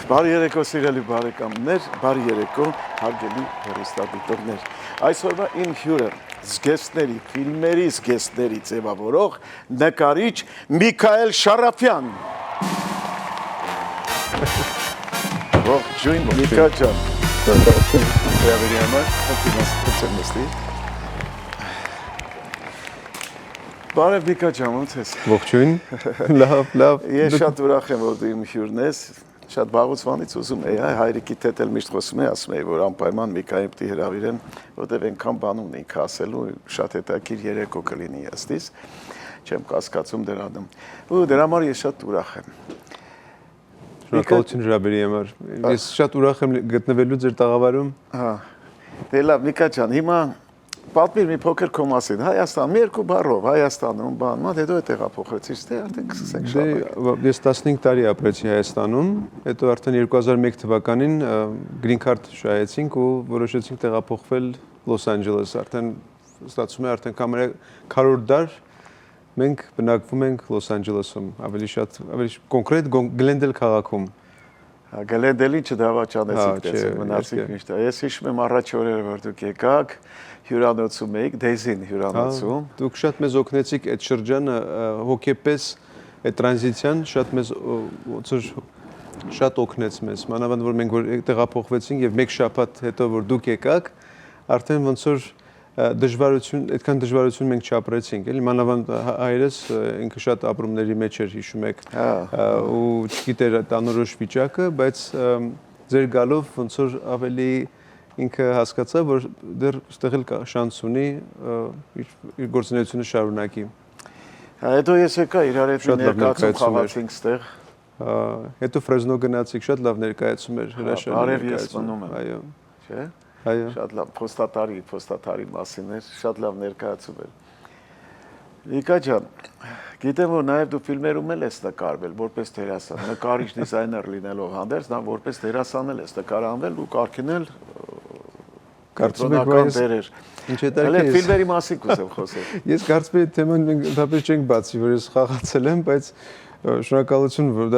Բարի երեկո սիրելի բարեկամներ, բարի երեկո հարգելի հեռուստադիտողներ։ Այսօրվա իմ հյուրը զգեստների, ֆիլմերի զգեստների ձևավորող նկարիչ Միքայել Շարաֆյան։ Ողջույն Միքա ջան։ Բարև Միքա ջան, ո՞նց ես։ Ողջույն։ Լավ։ Ես շատ ուրախ եմ, որ դու իմ հյուրն ես։ Շատ վաղուց ուզում էի, հայրիկի հետ էլ միշտ խոսում էի, ասում էի, որ անպայման Միքայել պիտի հրավիրեմ, որտեղ այնքան բան ունի ինքը ասելու, շատ հետաքրքիր երեկո կլինի ըստիս, չեմ կասկածում դրանում։ Ու դրա համար ես շատ ուրախ եմ։ Շնորհակալություն հրավերի համար։ Ես շատ ուրախ եմ գտնվելու ձեր տաղավարում։ Հա։ Դե լավ, Միքա ջան, հիմա պատմիր մի փոքր քո մասին։ Հայաստան, մի երկու բառով, Հայաստանում բան, հետո է տեղափոխվեցիր, դե արդեն սկսենք շարունակել։ Ես 15 տարի ապրեցի Հայաստանում, հետո արդեն 2001 թվականին green card շահեցինք ու որոշեցինք տեղափոխվել Լոս Անջելես։ Արդեն ստացվում է արդեն կամերա 100 դար մենք բնակվում ենք Լոս Անջելեսում, ավելի կոնկրետ Գլենդել քաղաքում։ Գլենդելի չդավաճանեցիք տեսեք, մնացիք միշտ։ Ես հիշում եմ առաջ օրերը, որ դուք եկաք, հյուրանոցում էիք, Դեյզին հյուրանոցում։ Դուք շատ մեզ օգնեցիք այդ շրջանը հոգեպես այդ տրանզիցիան շատ մեզ ոնց որ շատ օգնեց մեզ, մանավանդ որ մենք որ տեղափոխվեցինք եւ մեկ շաբաթ հետո որ դուք եկաք, արդեն ոնց որ այդքան դժվարություն մենք չապրեցինք, էլի մանավանդ հայրս ինքը շատ ապրումների մեջ էր հիշում եք ու չգիտեր անորոշ վիճակը, բայց ձեր գալով ոնց որ ավելի ինքը հասկացա, որ դեռ ստեղ էլ շանս ունի իր գործունեությունը շարունակի։ Հետո ես եկա իրար հետ ներկայացում խաղացինք ստեղ։ Հետո Ֆրեզնո գնացիք, շատ լավ ներկայացում էր հրաշալի։ Բարև ես մնում եմ։ Այո։ Չէ՞։ Այո։ Շատ լավ փոստատարի մասին էր, շատ լավ ներկայացում էր։ Միքա ջան, գիտեմ որ նաև դու ֆիլմերում էլ ես նկարվել որպես դերասան, նկարիչ դիզայներ լինելով հանդերձ, նա որպես դերասան էլ ես նկարահանվել ու կարգինել կարծում եք որ դերեր։ Ինչ է դա։ Հələ ֆիլմերի մասին կուզեմ խոսել։ Ես կարծում եմ թեման մենք ընդհանրապես չենք բացի, որ ես խաղացել եմ, բայց շնորհակալություն, որ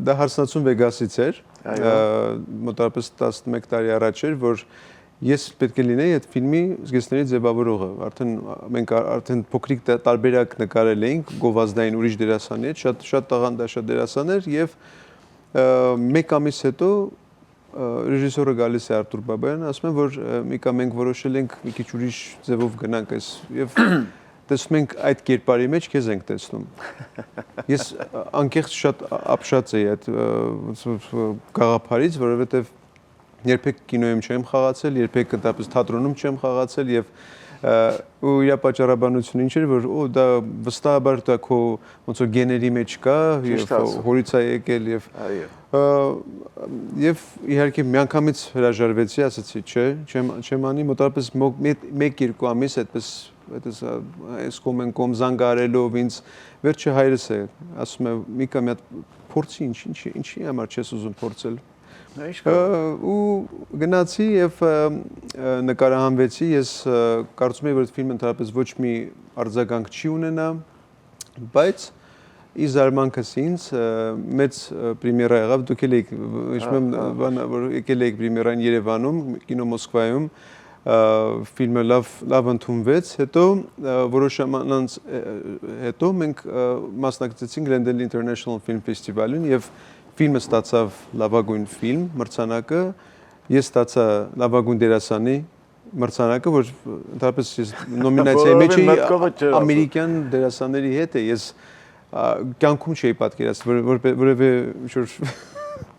դա հարսնացում Վեգասից էր, մոտավորապես 11 տարի առաջ էր, որ ես պետք է լինեի այդ ֆիլմի զգեստների ձևավորողը։ Արդեն մենք արդեն փոքրիկ տարբերակ նկարել էինք գովազդային ուրիշ դերասանի հետ, շատ տաղանդաշատ դերասաներ եւ մեկ ամիս հետո ռեժիսորը գալիս է Արտուր Բաբայանը, ասում է որ Միքա մենք որոշել ենք մի քիչ ուրիշ ձևով գնանք այս եւ տեսնում ենք այդ կերպարի մեջ քեզ ենք տեսնում։ Ես անկեղծ շատ ապշած էի այդ գաղափարից, որովհետեւ երբեք կինոյում չեմ խաղացել, երբեք ընդհանրապես թատրոնում չեմ խաղացել եւ ու իր պատճառաբանությունը ինչ էր որ դա վստահաբար դա քո ոնց որ գեների մեջ կա եւ հորից է եկել եւ իհարկե միանգամից հրաժարվեցի, ասացի չէ, չեմ անի մոտավորապես 1-2 ամիս այդպես այս կոմ զանգարելով ինձ վերջը հայրս է ասում է Միքա մի հատ փորձի ինչի համար չես ուզում փորձել ու գնացի եւ նկարահանվեցի ես կարծում եմ որ այդ ֆիլմը ընդհանրապես ոչ մի արձագանք չի ունենա բայց ի զարմանքս ինձ մեծ պրեմիերա եղավ դուք եք հիշում եմ որ եկել եք պրեմիերային Երևանում կինո Մոսկվայում ֆիլմը լավ ընդունվեց հետո որոշ ժամանակ հետո մենք մասնակցեցինք Glendale International Film Festival-ին եւ ֆիլմը ստացավ լավագույն ֆիլմ մրցանակը ես ստացա լավագույն դերասանի մրցանակը որ ընդհանրապես ես նոմինացիայի մեջ էի ամերիկյան դերասանների հետ ես կյանքում չէի պատկերացրել որևէ ինչ-որ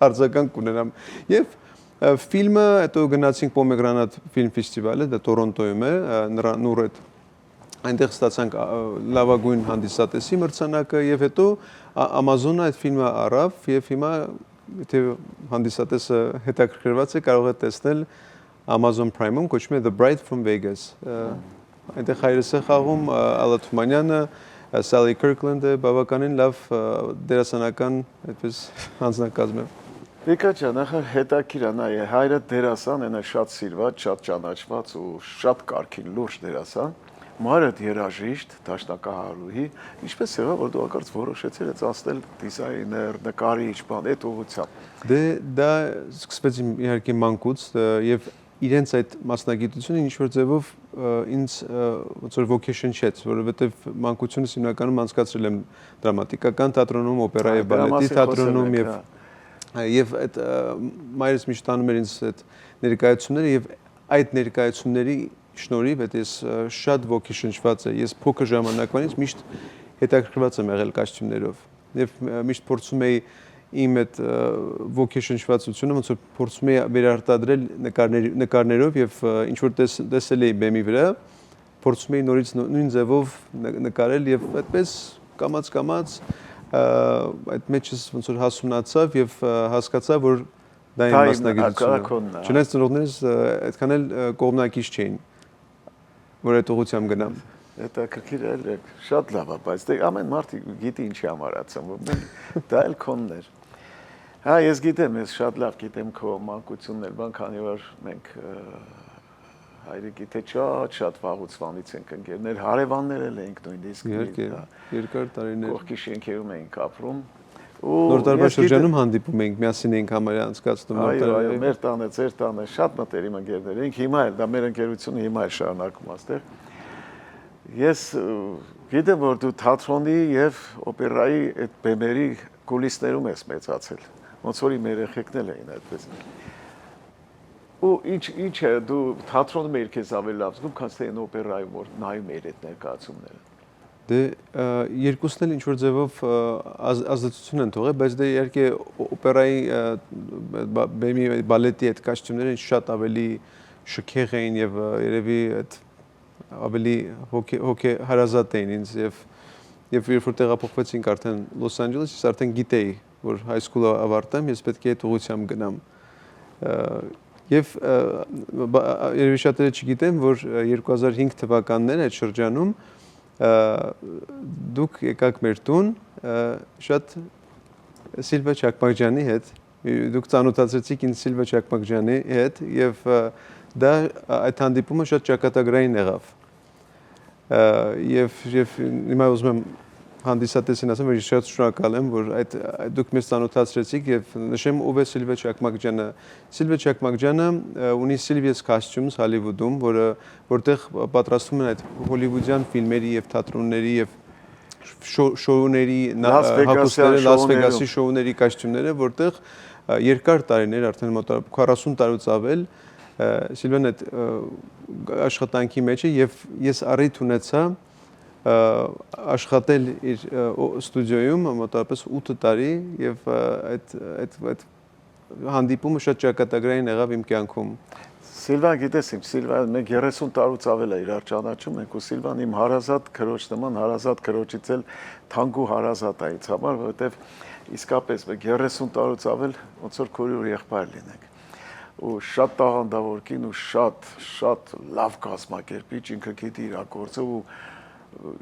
արձագանք ունենամ եւ ֆիլմը հետո գնացինք Պոմեգրանատ ֆիլմ ֆեստիվալը դա Տորոնտոյում է նոր այդ այնտեղ ստացանք լավագույն հանդիսատեսի մրցանակը եւ հետո Amazon-ը այդ ֆիլմը առավ եւ հիմա եթե հանդիսատեսը հետաքրքրված է կարող է տեսնել Amazon Prime-ում կոչվում է The Bride from Vegas այնտեղ հայրս է խաղում Ալա Թումանյանը Sally Kirkland-ը բավականին լավ դերասանական այդպես հանձնակազմ է Միքա ջան, ախր հետաքրքիր է նայ հայրը դերասան, այնա շատ սիրված, շատ ճանաչված ու շատ կարգին լուրջ դերասան Մարդ երաժիշտ, դաշնակահարուհի, ինչպես եղավ, որ դու ակարծ որոշեցիր ես ասնել դիզայներ, նկարիչ, բան, այդ ուղղությամբ։ Դե դա սկսվեց իհարկե մանկուց եւ իրենց այդ մասնագիտությունը ինչ որ ձևով ինձ ոնց որ vocation չեց, որովհետեւ մանկությունս հիմնականում անցկացրել եմ դրամատիկական թատրոնում, օպերայի բալետի թատրոնում եւ այդ մայրս միշտ անում էր ինձ այդ ներկայացումները եւ այդ ներկայացումների շնորհիվ ես շատ vocation-շված եմ։ Ես փոքր ժամանակվանից միշտ հետաքրքրված եմ եղել կոստյումներով եւ միշտ փորձում էի իմ այդ vocation-շվածությունը ոնց որ փորձում էի վերարտադրել նկարներով եւ ինչ որ տեսել էի բեմի վրա, փորձում էի նորից նույն ձևով նկարել եւ այդպես կամած այդ մեջս ոնց որ հասունացավ եւ հասկացա որ դա իմ մասնագիտությունն է։ Չնայած ծնողներս այդքան էլ կողմնակից չէին որ այդ ուղղությամբ գնամ։ Դա քրքիր է, շատ լավ է, բայց դե ամեն մարդը գիտի ինչի համար ացում, դա էլ քոնն էր։ Հա, ես գիտեմ, ես շատ լավ գիտեմ քո մանկությունն էլ, բան քանի որ մենք հայրիկի թե շատ վաղուց վանից ենք ընկերներ, հարևաններ էլ էինք նույնիսկ։ Իհարկե, երկար տարիներ։ Կողքի շենքերում էինք ապրում։ Նոր տարվա շրջանում հանդիպում էինք, միասին էինք համարյա անցկացնում։ Այո, մեր տանը, ձեր տանը շատ մտերիմ ընկերներ էինք, հիմա էլ դա մեր ընկերությունը հիմա էլ շարունակում աստեղ։ Ես գիտեմ, որ դու թատրոնի եւ օպերայի այդ բեմերի կուլիսներում ես մեծացել։ Ոնց որ իմ երեխեքն էլ էին այդպես։ Ու ինչ է դու թատրոնում էիր քեզ ավելի լավ զգում, քան թե օպերայում որ նայում էիր այդ ներկայացումները։ Դե երկուսն էլ ինչ որ ձևով ազդեցություն են թողել, բայց դե իհարկե օպերայի բեմի բալետի այդ կոստյումները շատ ավելի շքեղ էին եւ երևի այդ ավելի հոգե հարազատ էին ինձ եւ երբ որ տեղափոխվեցինք արդեն Լոս Անջելես, ես արդեն գիտեի, որ high school-ը ավարտեմ, ես պետք է այդ ուղղությամբ գնամ։ Եվ երևի շատերը չգիտեն, որ 2005 թվականներ այդ շրջանում դուք եկաք մեր տուն շատ Սիլվա Չակմակյանի հետ, դուք ծանոթացրեցիք ինձ Սիլվա Չակմակյանի հետ եւ դա այդ հանդիպումը շատ ճակատագրային եղավ։ Եվ հիմա ուզում եմ հանդիսատեսին ասեմ, որ շատ շնորհակալ եմ, որ դուք մեզ ծանոթացրեցիք եւ նշեմ ով է Սիլվա Չակմակյանը։ Սիլվա Չակմակյանը ունի Սիլվիա's Costumes Հոլիվուդում, որտեղ պատրաստում են այդ հոլիվուդյան ֆիլմերի եւ թատրոնների եւ շոուների հագուստները, Լաս Վեգասի շոուների կոստյումները, որտեղ երկար տարիներ, արդեն մոտ 40 տարուց ավել Սիլվան այդ աշխատանքի մեջ է եւ ես առիթ ունեցա աշխատել իր ստուդիոյում մոտավորապես 8 տարի եւ այդ հանդիպումը շատ ճակատագրային եղավ իմ կյանքում։ Սիլվան գիտես իմ Սիլվան մենք 30 տարուց ավել է իրար ճանաչում ենք ու Սիլվան իմ հարազատ քրոջ նման հարազատ քրոջից էլ թանկու հարազատ է ինձ համար, որովհետեւ իսկապես մենք 30 տարուց ավել ոնց որ քուրի եղբայր լինենք։ Ու շատ տաղանդավոր կին ու շատ լավ կազմակերպիչ, ինքը գիտի իր գործը ու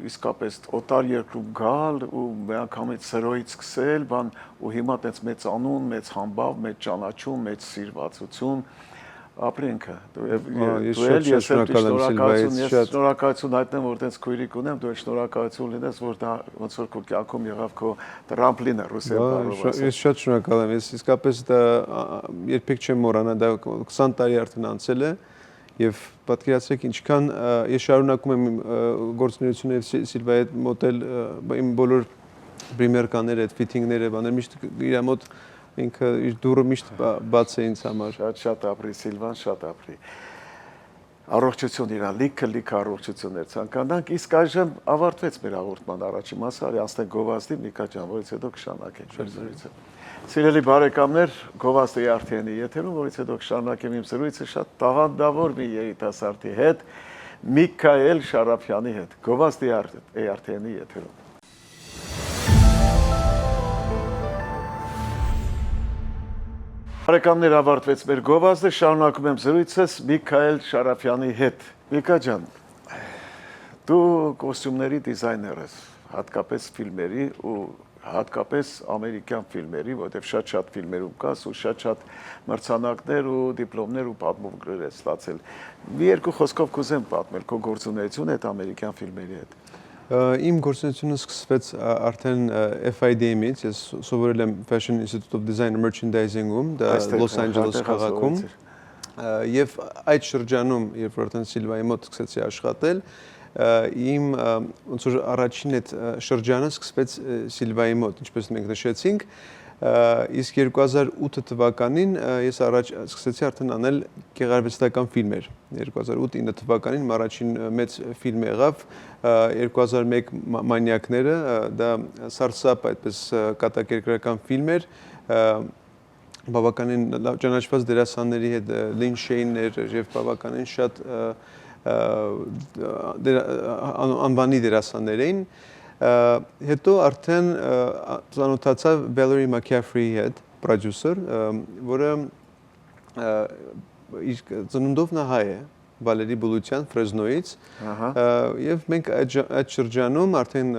իսկապես օտար երկրում գալ ու մի անգամից սրոյից սկսել, բան ու հիմա տենց մեծ անուն, մեծ համբավ, մեծ ճանաչում, մեծ սիրվածություն ապրենքը։ Ես շնորհակալություն հայտնեմ, որ տենց քույրիկ ունեմ, դու շնորհակալություն լինես, որ դա ոնց որ քո կյանքում եղավ քո տրամպլինը ռուսերեն բառով։ Ես շատ շնորհակալ եմ, ես իսկապես դա երբեք չեմ մոռանա, դա 20 տարի արդեն անցել է եւ պատկերացրեք ինչքան ես շարունակում եմ գործունեությունը Սիլվայի հետ մոտել իմ բոլոր պրեմիերկաները, այդ ֆիթինգները, բաներ միշտ իր մոտ ինքը իր դուրը միշտ բաց է ինձ համար։ Շատ ապրի Սիլվան, շատ ապրի։ Առողջություն իրան, լիքը առողջություններ ցանկանանք, իսկ այժմ ավարտվեց մեր հաղորդման առաջին մասը, արի անցնենք գովազդի Միկա ջան, որից հետո կշարունակենք մեր զրույցը։ Սիրելի բարեկամներ, գովազդի արդյունի եթերում, որից հետո կշարունակեմ իմ զրույցը շատ տաղանդավոր մի երիտասարդի հետ, Միքայել Շարաֆյանի հետ։ Գովազդի արդյունի եթերում։ Բարեկամներ, ավարտվեց մեր գովազդը, շարունակում եմ զրույցս Միքայել Շարաֆյանի հետ։ Միկա ջան, դու կոստյումների դիզայներ ես, հատկապես ֆիլմերի ու հատկապես ամերիկյան ֆիլմերի, որտեղ շատ ֆիլմերում կաս ու շատ մրցանակներ ու դիպլոմներ ու պատմություններ ես ստացել։ Մի երկու խոսքով կուզեմ պատմել քո գործունեությունը այդ ամերիկյան ֆիլմերի հետ։ Իմ գործունեությունը սկսվեց արդեն FIDM-ից, ես սովորել եմ Fashion Institute of Design and Merchandising-ում, դա Los Angeles քաղաքում, եւ այդ շրջանում, երբ որ արդեն Սիլվայի մոտ սկսեցի աշխատել, իմ ոնց որ առաջին այդ շրջանը սկսվեց Սիլվայի մոտ, ինչպես մենք նշեցինք, իսկ 2008 թվականին ես սկսեցի արդեն անել գեղարվեստական ֆիլմեր։ 2008-9 թվականին իմ առաջին մեծ ֆիլմ եղավ 2001 մանյակները, դա սարսափ այդպես կատակերգրական ֆիլմ էր, բավականին ճանաչված դերասանների հետ Լին Շեյներ եւ բավականին շատ անվանի դերասաններ էին։ Հետո արդեն ծանոթացա Valerie McCaffrey-ի հետ, պրոդյուսեր, որը ծնունդով նա հայ է, Վալերի Բուլուչյան, Ֆրեզնոյից, եւ մենք այդ շրջանում արդեն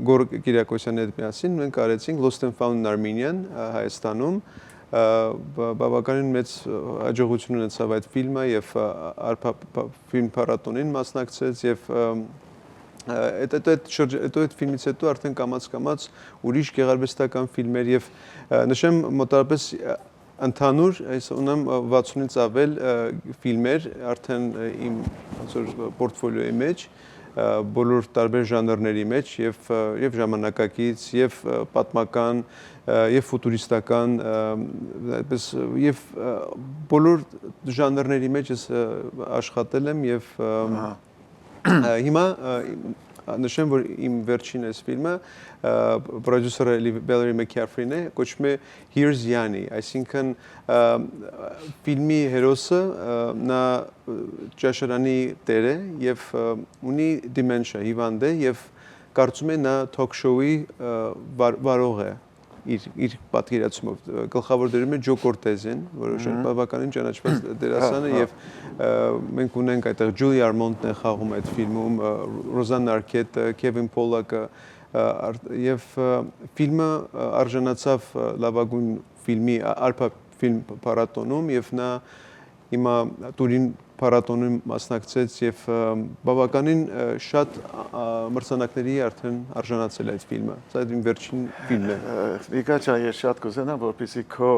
Գոր Կիրակոսյանի հետ միասին մենք արեցինք Lost and Found in Armenian Հայաստանում, բավականին մեծ հաջողություն ունեցավ այդ ֆիլմը եւ ֆիլմ փառատոնին մասնակցեց եւ այդ ֆիլմից հետո արդեն կամաց ուրիշ գեղարվեստական ֆիլմեր եւ նշեմ մոտավորապես ընդհանուր այս ունեմ 60-ից ավել ֆիլմեր արդեն իմ ոնց որ պորտֆոլիոյի մեջ բոլոր տարբեր ժանրների մեջ եւ ժամանակակից եւ պատմական եւ ֆուտուրիստական այդպես եւ բոլոր ժանրների մեջ ես աշխատել եմ եւ հիմա նշեմ որ իմ վերջին այս ֆիլմը պրոդյուսերը Valerie McCaffrey-ն է, կոչվում է Here's Yanni, այսինքն ֆիլմի հերոսը նա ճաշարանի տեր է եւ ունի dementia, հիվանդ է եւ կարծում է նա talk show-ի վարող է իր պատկերացումով գլխավոր դերում է Ջո Կորտեզին, որը բավականին ճանաչված դերասան է եւ մենք ունենք այդտեղ Ջուլի Արմոնտն է խաղում այդ ֆիլմում, Ռոզան Արքետը, Քևին Պոլակը եւ ֆիլմը արժանացավ լավագույն ֆիլմի Ալփա ֆիլմ փառատոնում եւ նա հիմա Տուրին փառատոնում մասնակցեց եւ բավականին շատ մրցանակների արդեն արժանացել այդ ֆիլմը։ Սա իմ վերջին ֆիլմն է։ Վիկաչա, ես շատ կուզենամ, որպեսզի քո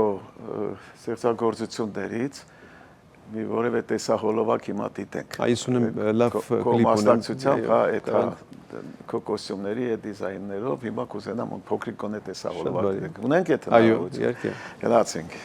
ստեղծագործություններից մի որևէ տեսահոլովակ հիմա դիտենք։ Այս ունեմ լավ կլիպ ունեմ։ Մասնակցությամբ այդ քո կոստյումների այդ դիզայներով հիմա կուզենամ փոքրիկ կոնե տեսահոլովակ դիտենք։ Ունենք այդ հնարավորություն։ Այո, իհարկե։ Գնացինք։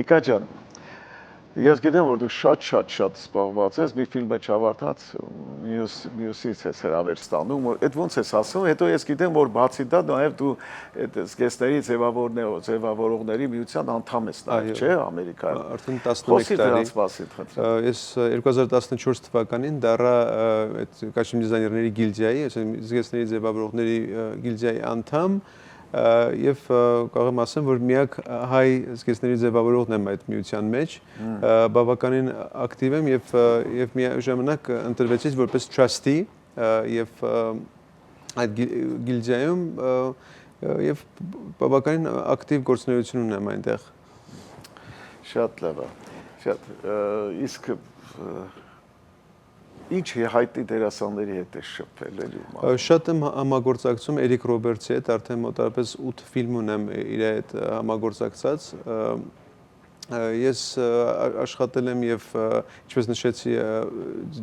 Միկա ջան, ես գիտեմ, որ դու շատ սպառված ես, մի ֆիլմ է չավարտած, մյուսից ես հրավեր ստանում, այդ ոնց ես ասում, հետո ես գիտեմ, որ բացի դա նաև դու այդ զգեստների ձևավորողների միության անդամ ես նաև, չէ՞, Ամերիկայում։ Արդեն 11 տարի։ Ես 2014 թվականին դառա այդ կոստյում դիզայներների գիլդիայի, այսինքն զգեստների ձևավորողների գիլդիայի անդամ եւ կարող եմ ասեմ, որ միակ հայ զգեստների ձևավորողն եմ այդ միության մեջ, բավականին ակտիվ եմ եւ միաժամանակ ընտրվեցի որպես trustee եւ այդ գիլդիայում եւ բավականին ակտիվ գործունեություն ունեմ այնտեղ։ Շատ լավ է։ Շատ իսկ ինչ հայտնի դերասանների հետ է շփվել էլի։ Շատ եմ համագործակցում Էրիկ Ռոբերտսի հետ, արդեն մոտավորապես 8 ֆիլմ ունեմ իր հետ համագործակցած։ Ես աշխատել եմ եւ ինչպես նշեցի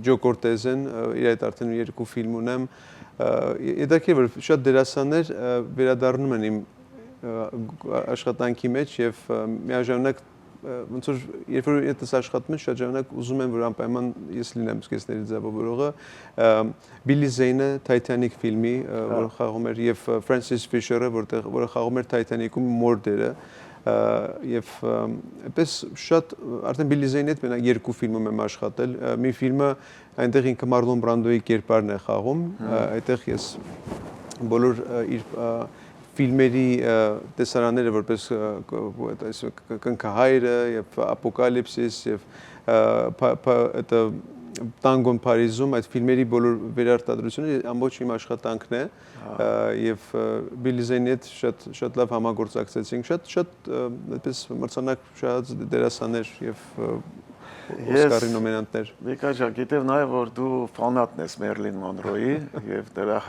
Ջո Կորտեզեն, իր հետ արդեն 2 ֆիլմ ունեմ։ Եդակի որ շատ դերասաններ վերադառնում են իմ աշխատանքի մեջ եւ միաժամանակ ոնց որ երբ որ ես աշխատում եմ շատ ժամանակ ուզում եմ որ անպայման ես լինեմ զգեստների ձևավորողը Բիլի Զեյնը Titanic ֆիլմի որ խաղում էր եւ Ֆրանսիս Ֆիշերը որը խաղում էր Titanic-ում Մորդերը եւ այնպես շատ արդեն Բիլի Զեյնի հետ մենակ 2 ֆիլմում եմ աշխատել մի ֆիլմը այնտեղ ինքը Մարլոն Բրանդոյի կերպարն է խաղում այդտեղ ես բոլոր իր ֆիլմերի տեսարանները որպես կնքահայրը եւ ապոկալիպսիս եւ այդ տանգոն Փարիզում այդ ֆիլմերի բոլոր վերարտադրությունը ամբողջ իմ աշխատանքն է եւ Բիլի Զեյնի հետ շատ լավ համագործակցեցինք շատ այդպես մրցանակ շատ դերասաններ եւ Օսկարի նոմինանտներ Միկա ջան գիտեմ նաեւ որ դու ֆանատն ես Մերլին Մոնրոյի եւ դրա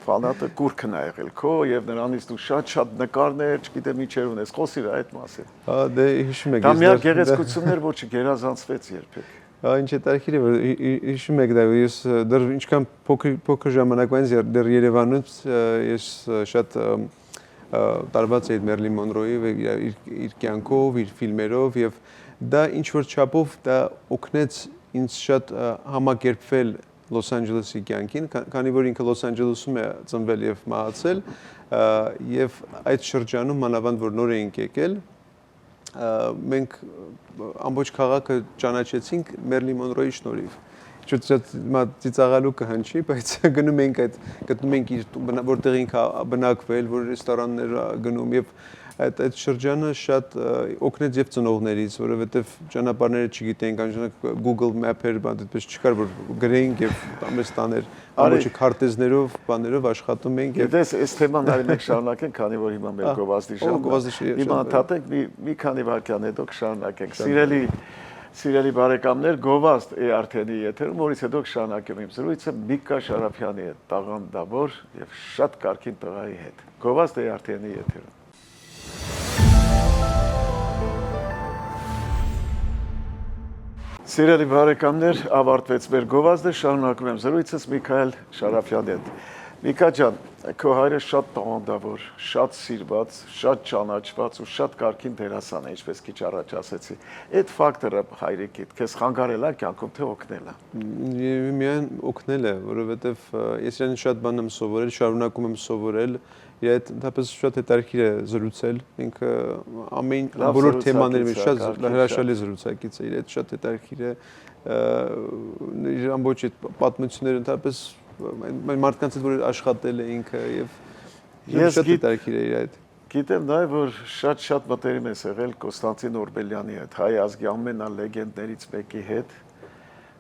ֆանատը կուրքն է եղել քո եւ նրանից դու շատ նկարներ, չգիտեմ ինչեր ունես, խոսիր այդ մասին։ Դե հիշում եք։ Դա միակ գեղեցկություններ, որ չգերազանցվեց երբեք։ Ինչ է տարիքիրը, որ հիշում եք դա, ես դեռ ինչքան փոքր ժամանակվանից դեռ Երևանից ես շատ տարված էի Մերլին Մոնրոյի իր կյանքով, իր ֆիլմերով եւ դա ինչ որ չափով դա օգնեց ինձ շատ համակերպվել Լոս Անջելեսի կյանքին, քանի որ ինքը Լոս Անջելեսում է ծնվել եւ մահացել, եւ այդ շրջանում մանավանդ որ նոր էինք եկել, մենք ամբողջ քաղաքը ճանաչեցինք Մերլին Մոնրոյի շնորհիվ։ Շատ ծիծաղալու կհնչի, բայց գնում ենք գտնում ենք իր որտեղ ինքը բնակվել, որ ռեստորաններ գնում եւ այդ շրջանը շատ օգնեց եւ ծնողներից, որովհետեւ ճանապարհները չգիտեինք, անժանակ Google Map-եր, այդպես չկար, որ գրեինք եւ ամես տաներ, ամբողջ քարտեզներով, բաներով աշխատում ենք եւ այս թեման արի մենք շարունակենք, քանի որ հիմա մեր գովազդի ժամանակ։ Հիմա ընդհատենք մի քանի վայրկյան հետո կշարունակենք։ Սիրելի բարեկամներ, գովազդ ERT-ի եթերում, որից հետո կշարունակեմ իմ զրույցը Միկա Շարաֆյանի հետ, տաղանդավոր եւ շատ կարգին տղայի հետ։ Գովազդ ERT-ի եթերում։ Սիրելի բարեկամներ, ավարտվեց մեր գովազդը, շարունակում եմ զրույցս Միքայել Շարաֆյանի հետ։ Միկա ջան, քո հայրը շատ տաղանդավոր, շատ սիրված, շատ ճանաչված ու շատ կարգին դերասան է, ինչպես քիչ առաջ ասեցի։ Այդ ֆակտորը հայրիկիդ քեզ խանգարել է կյանքում թե օգնել է։ Միայն օգնել է, որովհետև ես իրեն շատ բան եմ սովորել, շարունակում եմ սովորել, իր հետ ընդհանրապես շատ հետաքրքիր է զրուցել, ինքը ամեն բոլոր թեմաների մեջ շատ հրաշալի զրուցակից է, իր հետ շատ հետաքրքիր է, իր ամբողջ այդ պատմությունները ընդհանրապես մարդկանց հետ որ աշխատել է ինքը եւ շատ հետաքրքիր է իր հետ։ Գիտեմ նաև որ շատ մտերիմ ես եղել Կոստանտին Օրբելյանի հետ, հայ ազգի ամենալեգենդներից մեկի հետ,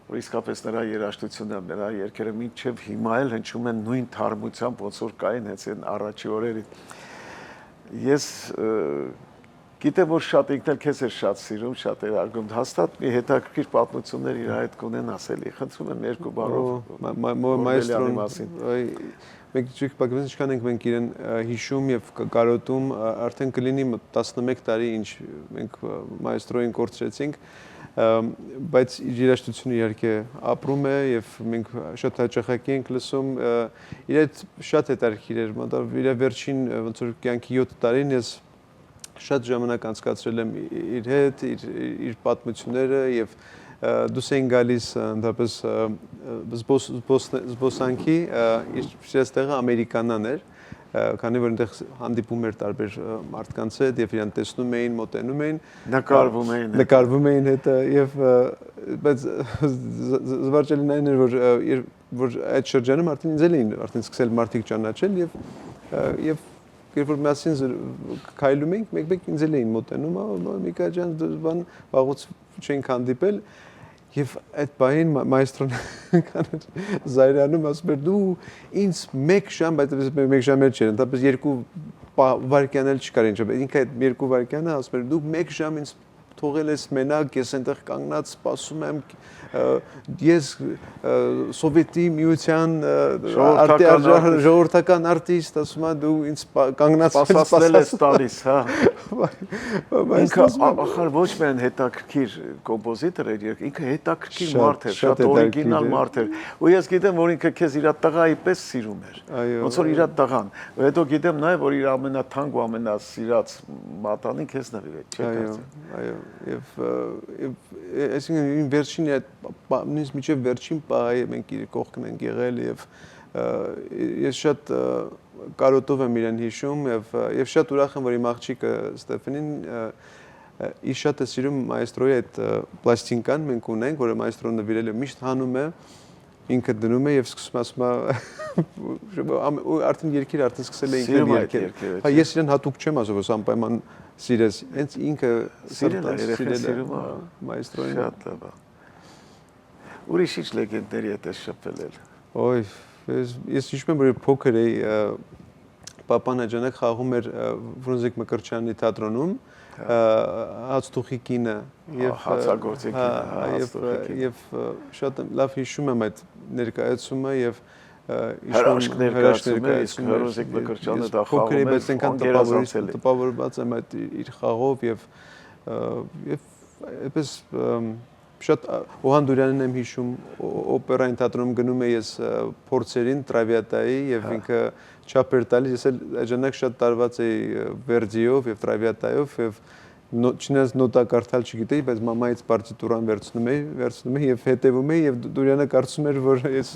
որ իսկապես նրա երաժշտությունը, նրա երգերը մինչև հիմա էլ հնչում են նույն թարմությամբ, ոնց որ կային հենց այն առաջի օրերին։ Ես գիտեմ որ շատ ինքն էլ քեզ է շատ սիրում, շատ է արգում, հաստատ մի հետաքրքիր պատմություններ իր հետ կունենաս էլի, խնդրում եմ երկու բառով Օրբելյանի մասին։ Մենք չկպակվենք ինչքան ենք մենք իրեն հիշում եւ կարոտում, արդեն կլինի 11 տարի ինչ մենք մայստրոյին կորցրեցինք, բայց իր երաժշտությունը իհարկե ապրում է եւ մենք շատ հաճախակի ենք լսում, իր հետ շատ հետաքրքիր էր, մոտավորապես իր վերջին ոնց որ կյանքի 7 տարին ես շատ ժամանակ անցկացրել եմ իր հետ, իր պատմությունները եւ դուս են գալիս ընդհանրապես զբոսանքի իր շեստեղը ամերիկանան էր քանի որ այնտեղ հանդիպում էր տարբեր մարդկանց հետ եւ իրան տեսնում էին, մոտենում էին, նկարվում էին հետը եւ բայց զվարճալին այն էր որ այդ շրջանում արդեն ինձ էին արդեն սկսել մարդիկ ճանաչել եւ երբ որ միասին քայլում էինք մեկ-մեկ ինձ էին մոտենում, Միկա ջան, բան վաղուց չենք հանդիպել եւ այդ բային մայստրոն կաներ զայրանում ասում էր դու ինձ 1 ժամ, բայց 1 ժամ էլ չէր, ընդհանրապես 2 վայրկյան էլ չկար ինչ, ինքը այդ 2 վայրկյանը ասում էր դու 1 ժամ ինձ թողել ես մենակ, ես այնտեղ կանգնած սպասում եմ, ես Սովետի միության ժողովրդական արտիստ, ասում եմ դու ինձ կանգնած սպասել ես տալիս, հա։ Ինքը ախր ոչ միայն հետաքրքիր կոմպոզիտոր էր, ինքը հետաքրքիր մարդ էր, շատ օրիգինալ մարդ էր։ Ու ես գիտեմ, որ ինքը քեզ իր տղայի պես սիրում էր։ Ոնց որ իր տղան։ Հետո գիտեմ նաև, որ իր ամենաթանկ ու ամենասիրած մատանին քեզ նվիրեց, չէ՞։ Այո, եւ այսինքն վերջին այդ նույնիսկ միջև վերջին պահը մենք իր կողքն ենք եղել եւ ես շատ կարոտով եմ իրեն հիշում եւ շատ ուրախ եմ որ իմ աղջիկը Ստեֆանին իր շատ է սիրում մայստրոյի այդ պլաստինկան մենք ունենք որը մայստրոն նվիրել է միշտ հանում է ինքը դնում է եւ սկսում ասում է արդեն երկիր արդեն սկսել է ինքն երկել հա ես իրեն հատուկ չեմ ասում որ անպայման սիրես հենց ինքը սիրել է մայստրոյին շատ լավ ուրիշ ինչ լեգենդների հետ է շփվել օй ես հիշում եմ որ փոքր էի պապան աջանակ խաղում էր Ֆրունզիկ Մկրտչյանի թատրոնում հացթուխի կինը եւ հացագործի կինը եւ շատ լավ հիշում եմ այդ ներկայացումը եւ հրաշք ներկայացումը իսկ Ֆրունզիկ Մկրտչյանը դա խաղում է բայց այնքան տպավորված եմ այդ իր խաղով եւ այդպես շատ Օհանդուրյանին եմ հիշում օպերային թատրոնում գնում եմ ես փորձերին Տրավիատայի եւ ինքը չափ էր տալիս ես էլ այժմեկ շատ տարված էի Վերդիով եւ Տրավիատայով եւ չնայած նոտա կարդալ չգիտեի բայց մամայից պարտիտուրան վերցնում էի եւ հետեւում էի եւ Դուրյանը կարծում էր որ ես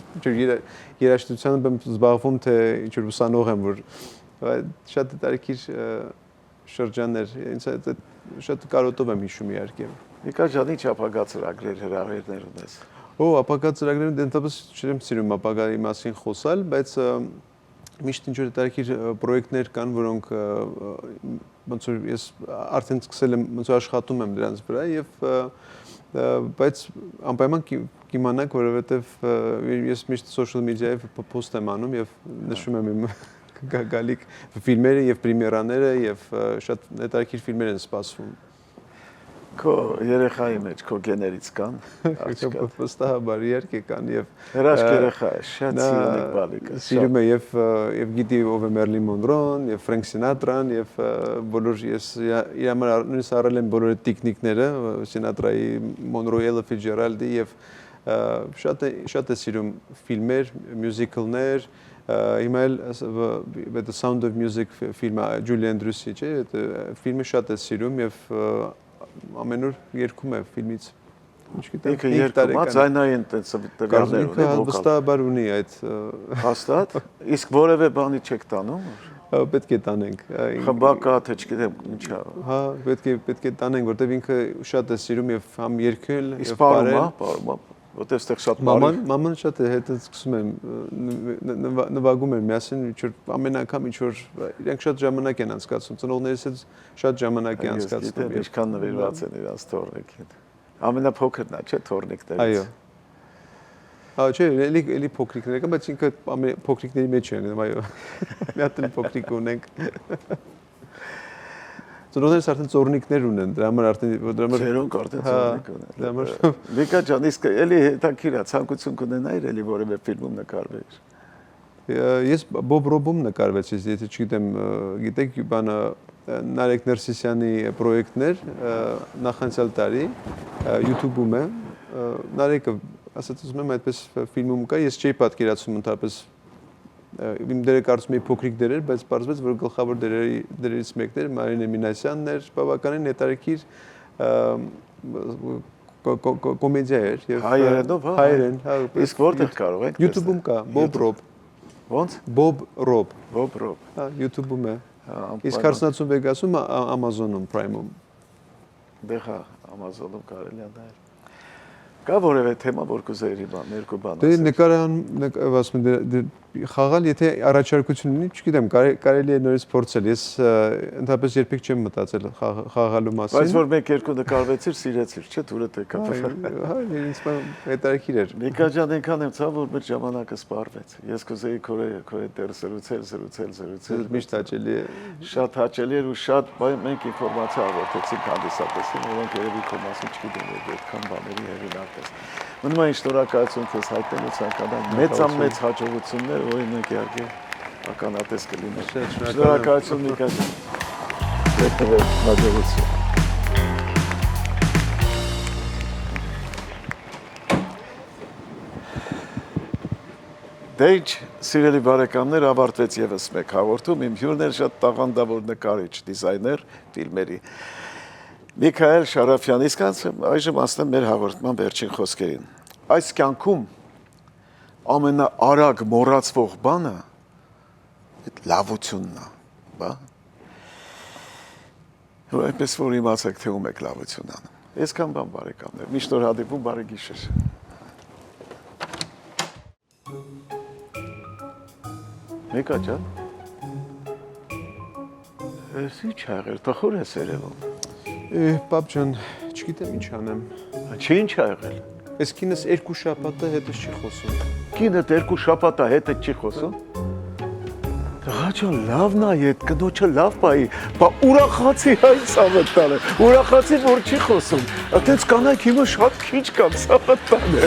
երաժշտությամբ եմ զբաղվում թե ինչ որ ուսանող եմ որ շատ տարիքիր շրջաններ ինձ շատ կարոտով եմ հիշում իհարկե Միկա ջանի ապագա ծրագրեր հրավերներ ունես։ Ապագա ծրագրերում դենտապես չեմ սիրում ապագայի մասին խոսալ, բայց միշտ ինչ որ տարիքիր պրոյեկտներ կան, որոնք ոնց որ ես արդեն սկսել եմ ոնց որ աշխատում եմ դրանց վրա եւ բայց անպայման կիմանաք, որովհետեւ ես միշտ social media-ով post եմ անում եւ նշում եմ իմ գալիք ֆիլմերը եւ պրեմիերաները եւ շատ հետաքրքիր ֆիլմեր են սպասվում։ Քո երեխայի մեջ քո գեներից կան վստահաբար իհարկե կան եւ հրաշք երեխա է շատ սիրուն բալիկը սիրում է եւ գիտի ով է Մերլին Մոնրոն եւ Ֆրենկ Սինատրան եւ բոլոր ես իր համար նույնիսկ առել եմ բոլոր տեխնիկները Սինատրայի Մոնրոյի Էլլա Ֆիցջերալդի եւ շատ է սիրում ֆիլմեր մյուզիկլներ հիմա էլ The Sound of Music ֆիլմը Ջուլի Անդրյուսի չէ ֆիլմը շատ է սիրում եւ ամեն օր երգում է ֆիլմից ինքը երգում է ձայնային տվյալներ ունի վստահաբար ունի այդ հաստատ իսկ որևէ բանի չեք տանում պետք է տանենք խմբակա թե չգիտեմ ինչա հա պետք է տանենք որտեվ ինքը շատ է սիրում եւ համ երգել եւ պարում որտեվ այդտեղ շատ բարի մաման շատ է հետը սկսում եմ նվագում եմ միասին ինչ որ ամեն անգամ ինչ որ իրենք շատ ժամանակ են անցկացնում ծնողներիս հետ շատ ժամանակ է անցկացնում ինչքան նվիրված են իրանց թորնիկին ամենափոքրն է չէ թորնիկներից այո հա չէ էլի փոքրիկներ կան բայց ինքը փոքրիկների մեջ են այո մի հատ փոքրիկ ունենք ծնողներս արդեն ծորնիկներ ունեն, դրա համար արդեն ծերոնք արդեն ծորնիկ ունեն։ Միկա ջան, իսկ էլի հետաքրքիր է, ցանկություն կունենայիր էլի որևէ ֆիլմում նկարվեիր։ Ես Բոբ Ռոբում նկարվեցի, եթե չգիտեմ, գիտեք, բանը Նարեկ Ներսիսյանի պրոյեկտներ նախանցյալ տարի YouTube-ում է։ Նարեկը, ասած ուզում եմ այդպես ֆիլմում կա, ես չէի պատկերացնում ընդհանրապես իմ դերը կարծում եմ փոքրիկ դեր էր, բայց պարզվեց, որ գլխավոր դերերից մեկն էր Մարինե Մինասյանն էր, բավականին հետարքիր կոմեդիա էր եւ հայերենով, հա։ հայերեն, հա։ Իսկ որտեղ կարող ենք YouTube-ում կա, Bob Rob։ Ոնց? Bob Rob։ Bob Rob։ Հա, YouTube-ում է։ Հա, Իսկ 40 Vegas-ում Amazon-ում, Prime-ում։ Դե հա, Amazon-ում կարելի է նայել։ Կա որևէ թեմա, որ կուզեիր բան, երկու բան ասել։ Դե նկարան, ասում եմ, խաղալ, եթե առաջարկություն ունի, չգիտեմ, կարելի է նորից փորձել։ Ես ընդհանրապես երբեք չեմ մտածել խաղալու մասին։ Բայց որ մեկ-երկու նկարվեցիր, սիրեցիր, չէ՞, դուրդ եկա։ Հա, ինձ հետաքրքիր էր։ Նիկա ջան, այնքան եմ ցավ, որ մեր ժամանակը սպառվեց։ Ես կուզեի քո հետ դեռ զրուցել։ Միշտ հաճելի է։ Շատ հաճելի էր ու շատ մենք ինֆորմացիա աղորդեցինք հանդիսատեսին, որոնք երևի քո մասին չգիտեն, այդքան բաների հեղինակ ես։ Մնում է շնորհակալություն քեզ հայտնելու ցանկանալ մեծ հաջողություններ, օրինակ իհարկե ականատես կլինես։ Շնորհակալություն Նիկա ջան։ Դեպի հաջողություն։ Դե ինչ, սիրելի բարեկամներ, ավարտվեց եւս մեկ հաղորդում։ Իմ հյուրն էր շատ տաղանդավոր նկարիչ, դիզայներ ֆիլմերի Միքայել Շարաֆյան, իսկ այժմ ասեմ մեր հաղորդման վերջին խոսքերին։ Այս կյանքում ամենաարագ մոռացվող բանը այդ լավությունն է, բա։ Ու այնպես որ իմացեք, թե ում եք լավություն անում։ Այսքան բան բարեկամներ, միշտ օր հանդիպում, բարի գիշեր։ Նիկա ջան։ Էս ի՞նչ ա եղել, տխուր ես երևում։ Պապ ջան, չգիտեմ ինչ անեմ։ Ինչ ա եղել։ Այս կինս 2 շաբաթ հետս չի խոսում։ Կինդ 2 շաբաթ հետը չի խոսում։ Տղա ջան, լավն է, այդ կնոջը լավ բայ, բա ուրախացի հայ ցավտանը։ Ուրախացի որ չի խոսում։ Այդպես կանայք հիմա շատ քիչ կան ցավտանը։